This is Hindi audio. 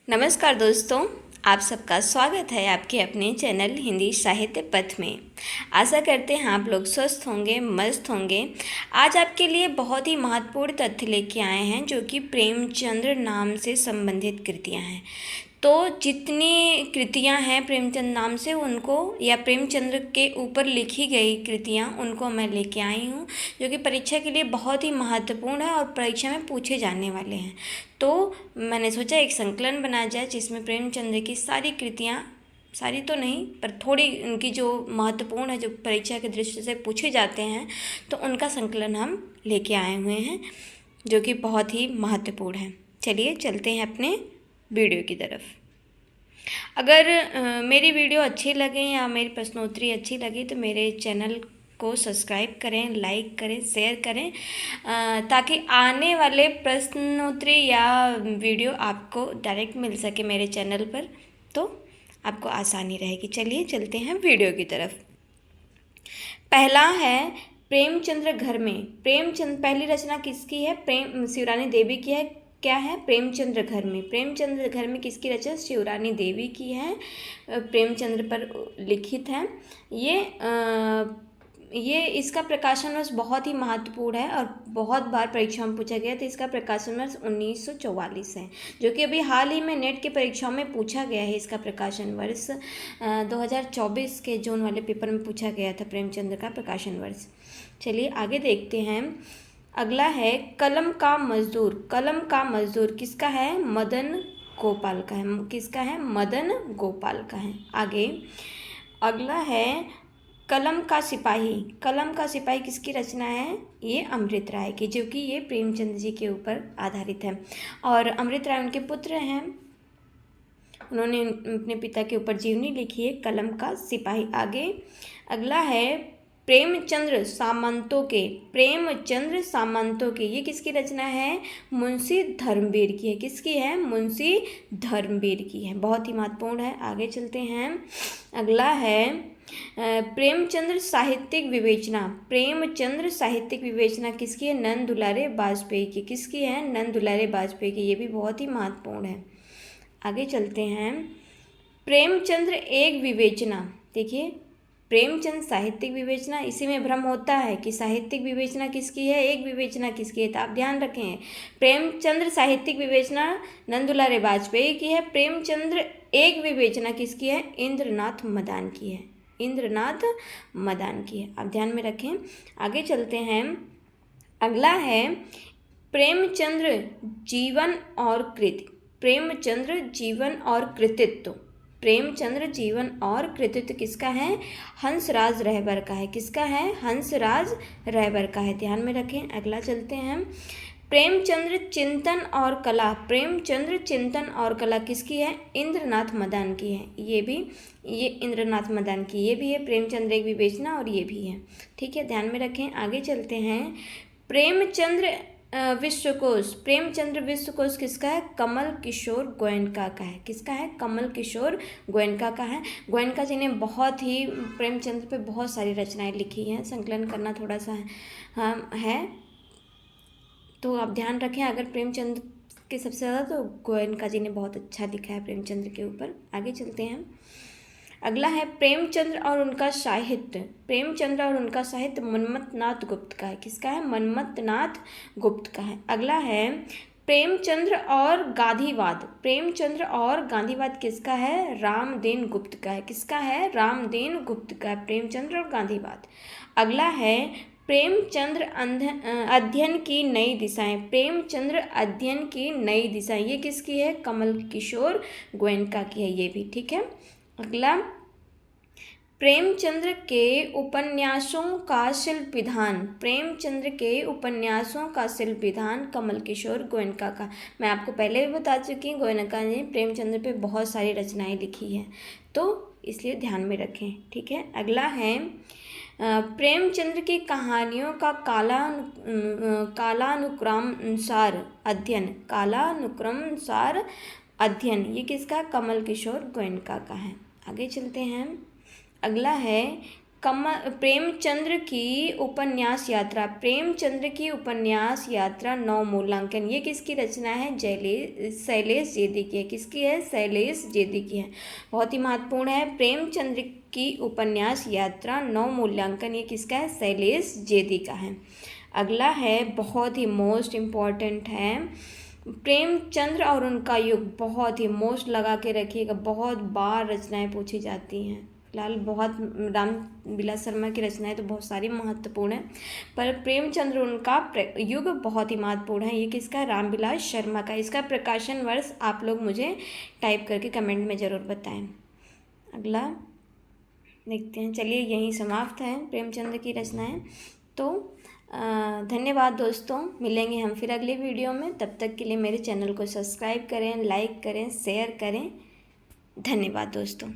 नमस्कार दोस्तों, आप सबका स्वागत है आपके अपने चैनल हिंदी साहित्य पथ में। आशा करते हैं आप लोग स्वस्थ होंगे, मस्त होंगे। आज आपके लिए बहुत ही महत्वपूर्ण तथ्य लेके आए हैं जो कि प्रेमचंद्र नाम से संबंधित कृतियां हैं। तो जितनी कृतियां हैं प्रेमचंद नाम से उनको या प्रेमचंद्र के ऊपर लिखी गई कृतियां उनको मैं लेके आई हूँ, जो कि परीक्षा के लिए बहुत ही महत्वपूर्ण है और परीक्षा में पूछे जाने वाले हैं। तो मैंने सोचा एक संकलन बनाया जाए जिसमें प्रेमचंद्र की सारी कृतियाँ, सारी तो नहीं पर थोड़ी उनकी जो महत्वपूर्ण है, जो परीक्षा के दृष्टि से पूछे जाते हैं, तो उनका संकलन हम लेके आए हुए हैं जो कि बहुत ही महत्वपूर्ण है। चलिए चलते हैं अपने वीडियो की तरफ। अगर मेरी वीडियो अच्छी लगे या मेरी प्रश्नोत्तरी अच्छी लगे तो मेरे चैनल को सब्सक्राइब करें, लाइक करें, शेयर करें, ताकि आने वाले प्रश्नोत्तरी या वीडियो आपको डायरेक्ट मिल सके मेरे चैनल पर, तो आपको आसानी रहेगी। चलिए चलते हैं वीडियो की तरफ। पहला है प्रेमचंद्र घर में। प्रेमचंद्र पहली रचना किसकी है? शिवरानी देवी की है। क्या है? प्रेमचंद्र घर में। प्रेमचंद्र घर में किसकी रचना? शिवरानी देवी की है, प्रेमचंद्र पर लिखित है। ये इसका प्रकाशन वर्ष बहुत ही महत्वपूर्ण है और बहुत बार परीक्षाओं में पूछा गया। तो इसका प्रकाशन वर्ष 1944 है, जो कि अभी हाल ही में नेट की परीक्षाओं में पूछा गया है। इसका प्रकाशन वर्ष 2024 के जून वाले पेपर में पूछा गया था प्रेमचंद्र का प्रकाशन वर्ष। चलिए आगे देखते हैं। अगला है कलम का मजदूर। कलम का मजदूर किसका है? मदन गोपाल का है। किसका है? मदन गोपाल का है। आगे अगला है कलम का सिपाही। कलम का सिपाही किसकी रचना है? ये अमृत राय की, जो कि ये प्रेमचंद जी के ऊपर आधारित है। और अमृत राय उनके पुत्र हैं, उन्होंने अपने पिता के ऊपर जीवनी लिखी है, कलम का सिपाही। आगे अगला है प्रेमचंद्र सामंतों के। प्रेमचंद्र सामंतों के, ये किसकी रचना है? मुंशी धर्मवीर की है। किसकी है? मुंशी धर्मवीर की है। बहुत ही महत्वपूर्ण है। आगे चलते हैं। अगला है प्रेमचंद्र साहित्यिक विवेचना। प्रेमचंद्र साहित्यिक विवेचना किसकी है? नंद दुलारे वाजपेयी की। किसकी है? नंद दुलारे वाजपेयी की। ये भी बहुत ही महत्वपूर्ण है। आगे चलते हैं। प्रेमचंद्र एक विवेचना। देखिए, प्रेमचंद साहित्यिक विवेचना, इसी में भ्रम होता है कि साहित्यिक विवेचना किसकी है, एक विवेचना किसकी है। तो आप ध्यान रखें, प्रेमचंद्र साहित्यिक विवेचना नंद दुलारे वाजपेयी की है। प्रेमचंद्र एक विवेचना किसकी है? इंद्रनाथ मदान की है। इंद्रनाथ मदान की है, आप ध्यान में रखें। आगे चलते हैं। अगला है प्रेमचंद्र जीवन और कृति। प्रेमचंद्र जीवन और कृतित्व। प्रेमचंद्र जीवन और कृतित्व किसका है? हंसराज रहबर का है। किसका है? हंसराज रहबर का है, ध्यान में रखें। अगला चलते हैं। प्रेमचंद्र चिंतन और कला। प्रेमचंद्र चिंतन और कला किसकी है? इंद्रनाथ मदान की है। ये इंद्रनाथ मदान की ये भी है। प्रेमचंद्र एक विवेचना और ये भी है, ठीक है, ध्यान में रखें। आगे चलते हैं। प्रेमचंद्र विश्वकोश। प्रेमचंद्र विश्वकोश किसका है? कमल किशोर गोयनका का है। किसका है? कमल किशोर गोयनका का है। गोयनका जी ने बहुत ही प्रेमचंद्र पे बहुत सारी रचनाएं लिखी हैं। संकलन करना थोड़ा सा है, तो आप ध्यान रखें। अगर प्रेमचंद्र के सबसे ज़्यादा तो गोयनका जी ने बहुत अच्छा लिखा है प्रेमचंद्र के ऊपर। आगे चलते हैं। अगला है प्रेमचंद्र और उनका साहित्य। प्रेमचंद्र और उनका साहित्य मनमथनाथ गुप्त का है। किसका है? मनमथनाथ गुप्त का है। अगला है प्रेमचंद्र और गांधीवाद। प्रेमचंद्र और गांधीवाद किसका है? रामदेन गुप्त का है। किसका है? रामदेन गुप्त का है, प्रेमचंद्र और गांधीवाद। अगला है प्रेमचंद्र अध्ययन की नई दिशाएं। प्रेमचंद्र अध्ययन की नई दिशाएं, ये किसकी है? कमल किशोर गोयनका की है, ये भी ठीक है। अगला प्रेमचंद्र के उपन्यासों का शिल्प विधान। प्रेमचंद्र के उपन्यासों का शिल्प विधान कमल किशोर गोयनका का। मैं आपको पहले भी बता चुकी हूँ, गोयनका ने प्रेमचंद्र पे बहुत सारी रचनाएं लिखी हैं, तो इसलिए ध्यान में रखें, ठीक है। अगला है प्रेमचंद्र की कहानियों का कालानुक्रमानुसार अध्ययन। कालानुक्रमानुसार अध्ययन, ये किसका? कमल किशोर गोयनका का है। आगे चलते हैं। अगला है प्रेमचंद्र की उपन्यास यात्रा। प्रेमचंद्र की उपन्यास यात्रा 9 मूल्यांकन। ये किसकी रचना है? शैलेश जेदी की है। किसकी है? शैलेश जेदी की है। बहुत ही महत्वपूर्ण है। प्रेमचंद्र की उपन्यास यात्रा 9 मूल्यांकन, ये किसका है? शैलेश जेदी का है। अगला है, बहुत ही मोस्ट इम्पॉर्टेंट है, प्रेमचंद्र और उनका युग। बहुत ही मोस्ट लगा के रखिएगा, बहुत बार रचनाएं पूछी जाती हैं। फिलहाल बहुत राम विलास शर्मा की रचनाएं तो बहुत सारी महत्वपूर्ण है, पर प्रेमचंद्र उनका युग बहुत ही महत्वपूर्ण है। ये किसका? रामविलास शर्मा का। इसका प्रकाशन वर्ष आप लोग मुझे टाइप करके कमेंट में ज़रूर बताएं। अगला देखते हैं। चलिए, यहीं समाप्त है प्रेमचंद्र की रचनाएं। तो धन्यवाद दोस्तों, मिलेंगे हम फिर अगले वीडियो में। तब तक के लिए मेरे चैनल को सब्सक्राइब करें, लाइक करें, शेयर करें। धन्यवाद दोस्तों।